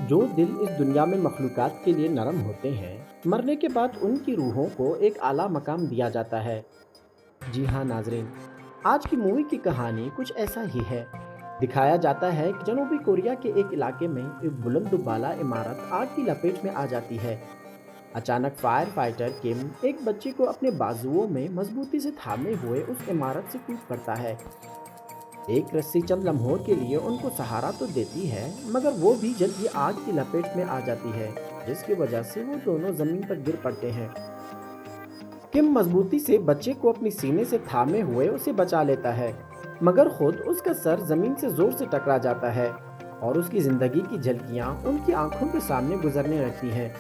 جو दिल इस दुनिया में मखलूक़ात के लिए नरम होते हैं, मरने के बाद उनकी रूहों को एक आला मकाम दिया जाता है। जी हाँ नाज़रीन, आज की मूवी की कहानी कुछ ऐसा ही है। दिखाया जाता है कि जनूबी कोरिया के एक इलाके में एक बुलंद बाला इमारत आग की लपेट में आ जाती है। अचानक फायर फाइटर किम एक बच्चे को अपने बाजुओं में मजबूती से थामे हुए उस इमारत से कूद पड़ता है। एक रस्सी चंद लम्हों के लिए उनको सहारा तो देती है, मगर वो भी जल्द ही आग की लपेट में आ जाती है, जिसकी वजह से वो दोनों जमीन पर गिर पड़ते हैं। किम मजबूती से बच्चे को अपनी सीने से थामे हुए उसे बचा लेता है, मगर खुद उसका सर जमीन से जोर से टकरा जाता है और उसकी जिंदगी की झलकियां उनकी आंखों के सामने गुजरने लगती हैं।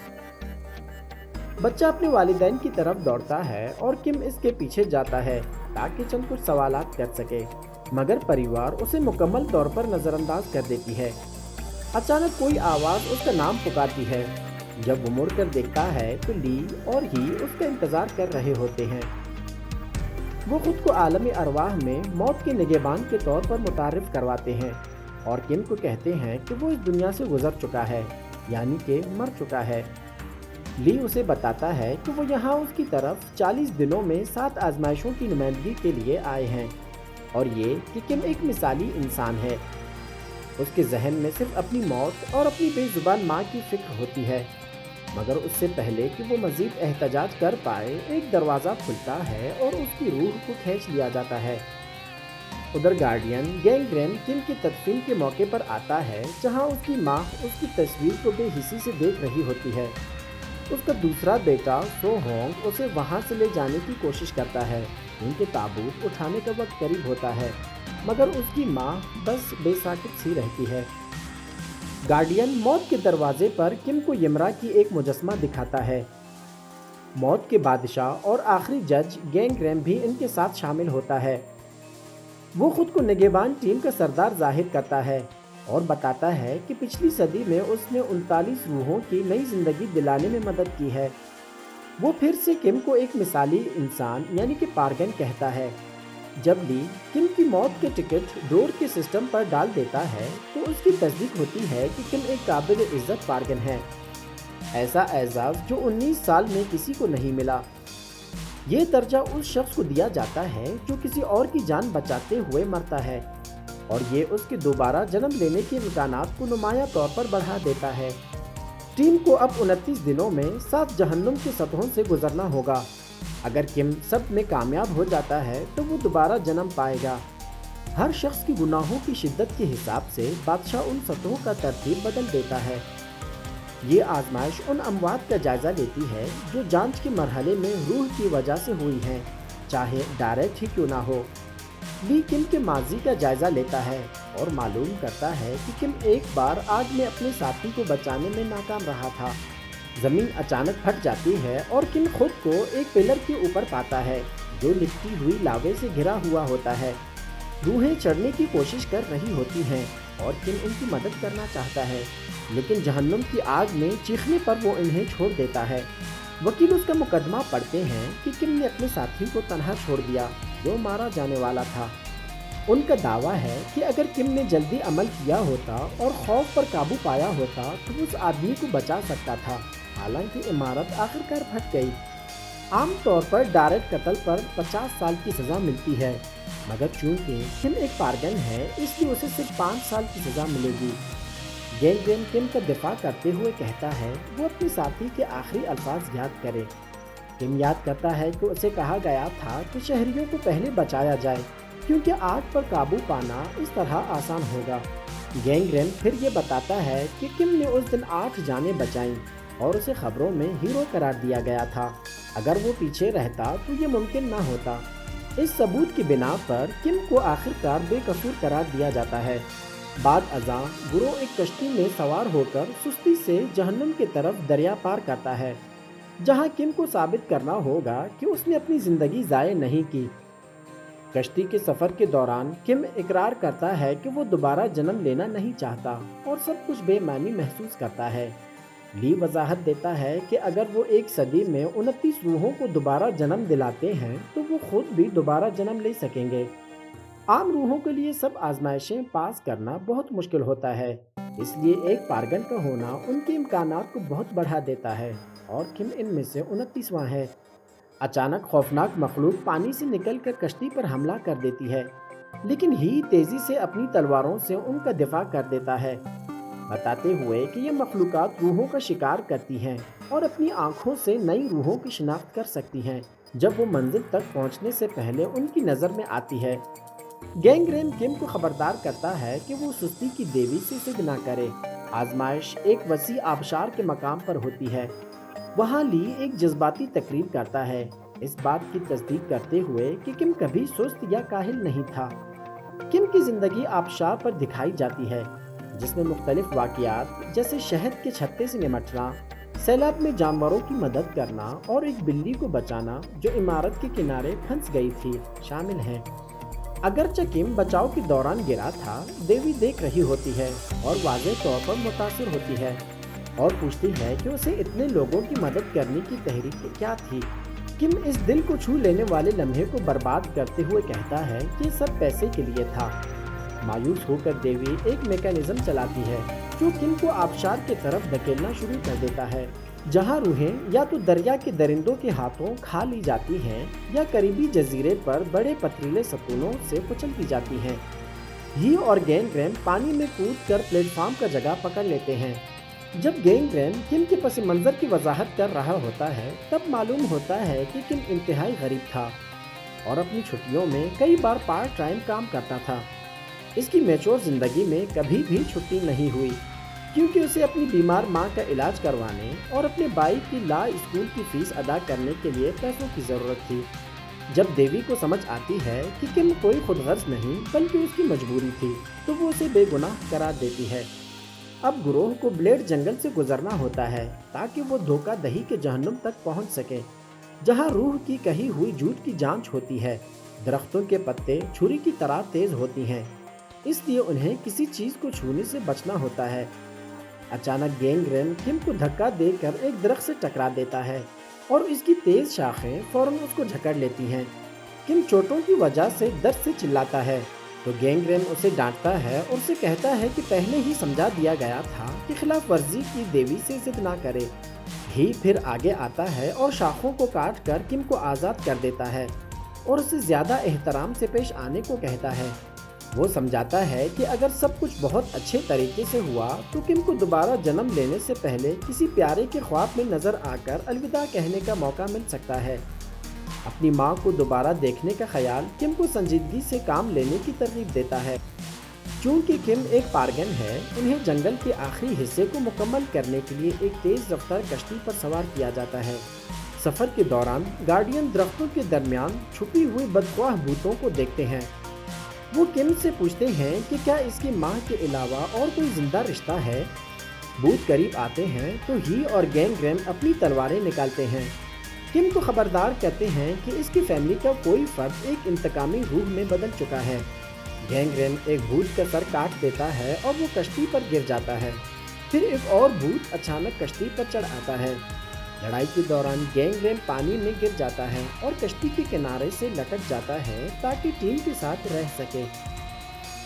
बच्चा अपने वालिदैन की तरफ दौड़ता है और किम इसके पीछे जाता है ताकि चंद कुछ सवालात कर सके, मगर परिवार उसे मुकम्मल तौर पर नज़रअंदाज कर देती है। अचानक कोई आवाज़ उसका नाम पुकारती है। जब वो मुड़कर देखता है तो ली और ही उसका इंतज़ार कर रहे होते हैं। वो खुद को आलमी अरवाह में मौत के निगहबान के तौर पर मुतारिफ करवाते हैं और किम को कहते हैं कि वो इस दुनिया से गुजर चुका है, यानी कि मर चुका है। ली उसे बताता है कि वो यहाँ उसकी तरफ 40 दिनों में 7 आजमाइशों की नुमाइंदगी के लिए आए हैं और ये कि किम एक मिसाली इंसान है। उसके जहन में सिर्फ अपनी मौत और अपनी बेजुबान माँ की फिक्र होती है, मगर उससे पहले कि वो मज़ीद एहतजाज कर पाए, एक दरवाज़ा खुलता है और उसकी रूह को खींच लिया जाता है। उधर गार्डियन गैंगरेन किम की तदफीन के मौके पर आता है, जहाँ उसकी माँ उसकी तस्वीर को बेहिसी से देख रही होती है। उसका दूसरा बेटा सो होंग उसे वहाँ से ले जाने की कोशिश करता है। उनके ताबूत उठाने का वक्त करीब होता है, मगर उसकी माँ बस बेसाकित सी रहती है। गार्डियन मौत के दरवाजे पर किम को यमरा की एक मुजस्मा दिखाता है। मौत के बादशाह और आखिरी जज गैंगरेन भी इनके साथ शामिल होता है। वो खुद को निगहबान टीम का सरदार जाहिर करता है और बताता है कि पिछली सदी में उसने 39 रूहों की नई जिंदगी दिलाने में मदद की है। वो फिर से किम को एक मिसाली इंसान यानी कि पार्गन कहता है। जब ली किम की मौत के टिकट डोर के सिस्टम पर डाल देता है तो उसकी तस्दीक होती है कि किम एक काबिल इज्जत पार्गन है। ऐसा एजाज़ जो 19 साल में किसी को नहीं मिला। ये दर्जा उस शख्स को दिया जाता है जो किसी और की जान बचाते हुए मरता है, और ये उसके दोबारा जन्म लेने के इम्कानात को नुमाया तौर पर बढ़ा देता है। टीम को अब 29 दिनों में 7 जहन्नुम की सतहों से गुजरना होगा। अगर किम सब में कामयाब हो जाता है तो वो दोबारा जन्म पाएगा। हर शख्स की गुनाहों की शिद्दत के हिसाब से बादशाह उन सतहों का तरतीब बदल देता है। ये आजमाइश उन अमवात का जायजा लेती है जो जांच के मरहले में रूह की वजह से हुई हैं, चाहे डायरेक्ट ही क्यों ना हो। ली किम के माजी का जायजा लेता है और मालूम करता है कि किम एक बार आग में अपने साथी को बचाने में नाकाम रहा था। जमीन अचानक फट जाती है और किम खुद को एक पिलर के ऊपर पाता है जो लिपटी हुई लावे से घिरा हुआ होता है। रूहें चढ़ने की कोशिश कर रही होती हैं और किम उनकी मदद करना चाहता है, लेकिन जहन्नुम की आग में चीखने पर वो इन्हें छोड़ देता है। वकील उसका मुकदमा पढ़ते हैं कि किम ने अपने साथी को तन्हा छोड़ दिया जो मारा जाने वाला था। उनका दावा है कि अगर किम ने जल्दी अमल किया होता और खौफ पर काबू पाया होता तो वो उस आदमी को बचा सकता था। हालांकि इमारत आखिरकार फट गई। आम तौर पर डायरेक्ट कत्ल पर 50 साल की सज़ा मिलती है, मगर चूंकि किम एक पार्गन है इसलिए उसे सिर्फ 5 साल की सज़ा मिलेगी। गैंगरेन किम का दिफा करते हुए कहता है वो अपने साथी के आखिरी अल्फाज याद करे। किम याद करता है कि उसे कहा गया था कि शहरियों को पहले बचाया जाए, क्योंकि आग पर काबू पाना इस तरह आसान होगा। गैंगरेन फिर ये बताता है कि किम ने उस दिन 8 जानें बचाईं और उसे खबरों में हीरो करार दिया गया था। अगर वो पीछे रहता तो ये मुमकिन ना होता। इस सबूत की बिना पर किम को आखिरकार बेकसूर करार दिया जाता है। बाद अज़ां गुरो एक कश्ती में सवार होकर सुस्ती से जहन्नुम की तरफ दरिया पार करता है, जहां किम को साबित करना होगा कि उसने अपनी ज़िंदगी ज़ाय नहीं की। कश्ती के सफ़र के दौरान किम इकरार करता है कि वो दोबारा जन्म लेना नहीं चाहता और सब कुछ बेमानी महसूस करता है। ली वजाहत देता है कि अगर वो एक सदी में 29 रूहों को दोबारा जन्म दिलाते हैं तो वो खुद भी दोबारा जन्म ले सकेंगे। आम रूहों के लिए सब आजमाइशें पास करना बहुत मुश्किल होता है, इसलिए एक पारगन का होना उनके इम्कानात को बहुत बढ़ा देता है, और किम इनमें से 29वां है। अचानक खौफनाक मखलूक पानी से निकलकर कश्ती पर हमला कर देती है, लेकिन ही तेजी से अपनी तलवारों से उनका दिफा कर देता है, बताते हुए कि ये मखलूकात रूहों का शिकार करती हैं और अपनी आंखों से नई रूहों की शिनाख्त कर सकती हैं जब वो मंजिल तक पहुंचने से पहले उनकी नज़र में आती है। गैंग्रेन किम को खबरदार करता है कि वो सुस्ती की देवी से जिद ना करे। आजमाइश एक वसी आबशार के मकाम पर होती है। वहाँ ली एक जज्बाती तकरीर करता है, इस बात की तस्दीक करते हुए कि किम कभी सुस्त या काहिल नहीं था। किम की जिंदगी आबशार पर दिखाई जाती है, जिसमें मुख्तलिफ वाक़ियात जैसे शहद के छत्ते से निमटना, सैलाब में जानवरों की मदद करना और एक बिल्ली को बचाना जो इमारत के किनारे फंस गई थी शामिल हैं। अगरचे किम बचाव के दौरान गिरा था, देवी देख रही होती है और वाज़ेह तौर पर मुतासिर होती है और पूछती है कि उसे इतने लोगों की मदद करने की तहरीक क्या थी। किम इस दिल को छू लेने वाले लम्हे को बर्बाद करते हुए कहता है कि सब पैसे के लिए था। मायूस होकर देवी एक मैकेनिज्म चलाती है जो किम को आबशार की तरफ धकेलना शुरू कर देता है, जहां रूहें या तो दरिया के दरिंदों के हाथों खा ली जाती हैं या करीबी जजीरे पर बड़े पथरीले सतूनों से कुचल दी जाती हैं। ही और गैंग्रेन पानी में कूद कर प्लेटफॉर्म का जगह पकड़ लेते हैं। जब गैंग्रेन किम के पस मंज़र की वजाहत कर रहा होता है, तब मालूम होता है कि किम इंतहाई गरीब था और अपनी छुट्टियों में कई बार पार्ट टाइम काम करता था। इसकी मैच्योर ज़िंदगी में कभी भी छुट्टी नहीं हुई, क्योंकि उसे अपनी बीमार मां का इलाज करवाने और अपने भाई की ला स्कूल की फीस अदा करने के लिए पैसों की ज़रूरत थी। जब देवी को समझ आती है कि किम कोई खुदगर्ज नहीं बल्कि उसकी मजबूरी थी, तो वो उसे बेगुनाह करार देती है। अब गुरोह को ब्लेड जंगल से गुजरना होता है ताकि वो धोखा दही के जहन्नुम तक पहुंच सके, जहां रूह की कही हुई झूठ की जांच होती है। दरख्तों के पत्ते छुरी की तरह तेज होती हैं, इसलिए उन्हें किसी चीज को छूने से बचना होता है। अचानक गैंग्रेन किम को धक्का देकर एक दरख्त से टकरा देता है और इसकी तेज शाखें फौरन उसको जकड़ लेती हैं। किम चोटों की वजह से दर्द से चिल्लाता है, तो गैंग्रेन उसे डांटता है और उसे कहता है कि पहले ही समझा दिया गया था कि खिलाफ वर्जी की देवी से जिद ना करे। ही फिर आगे आता है और शाखों को काट कर किम को आज़ाद कर देता है और उसे ज़्यादा एहतराम से पेश आने को कहता है। वो समझाता है कि अगर सब कुछ बहुत अच्छे तरीके से हुआ तो किम को दोबारा जन्म लेने से पहले किसी प्यारे के ख्वाब में नज़र आकर अलविदा कहने का मौका मिल सकता है। अपनी माँ को दोबारा देखने का ख्याल किम को संजीदगी से काम लेने की तरगीब देता है। चूँकि किम एक पारगन है, उन्हें जंगल के आखिरी हिस्से को मुकम्मल करने के लिए एक तेज़ रफ्तार कश्ती पर सवार किया जाता है। सफ़र के दौरान गार्डियन दरख्तों के दरमियान छुपी हुई बदख्वाह भूतों को देखते हैं। वो किम से पूछते हैं कि क्या इसकी माँ के अलावा और कोई जिंदा रिश्ता है। भूत करीब आते हैं तो ही और गैंग्रेन अपनी तलवारें निकालते हैं। किम को खबरदार करते हैं कि इसकी फैमिली का कोई फर्द एक इंतकामी रूह में बदल चुका है। गैंग्रेन एक भूत का सर काट देता है और वो कश्ती पर गिर जाता है। फिर एक और भूत अचानक कश्ती पर चढ़ आता है। लड़ाई के दौरान गैंग्रेन पानी में गिर जाता है और कश्ती के किनारे से लटक जाता है ताकि टीम के साथ रह सके।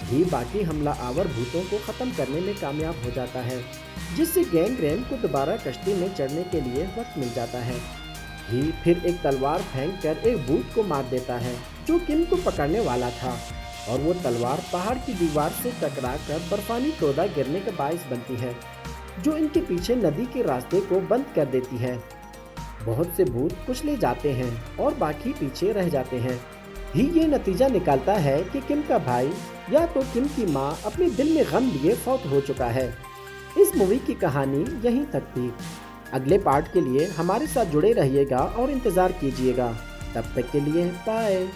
ही बाकी हमला आवर भूतों को ख़त्म करने में कामयाब हो जाता है, जिससे गैंग्रेन को दोबारा कश्ती में चढ़ने के लिए वक्त मिल जाता है। ही फिर एक तलवार फेंककर एक भूत को मार देता है जो किम को पकड़ने वाला था, और वो तलवार पहाड़ की दीवार से टकराकर बर्फानी तोदा गिरने का बायस बनती है, जो इनके पीछे नदी के रास्ते को बंद कर देती है। बहुत से भूत कुचले जाते हैं और बाकी पीछे रह जाते हैं। ही ये नतीजा निकालता है कि किम का भाई या तो किम की माँ अपने दिल में गम लिए फौत हो चुका है। इस मूवी की कहानी यहीं तक थी। अगले पार्ट के लिए हमारे साथ जुड़े रहिएगा और इंतज़ार कीजिएगा। तब तक के लिए बाय।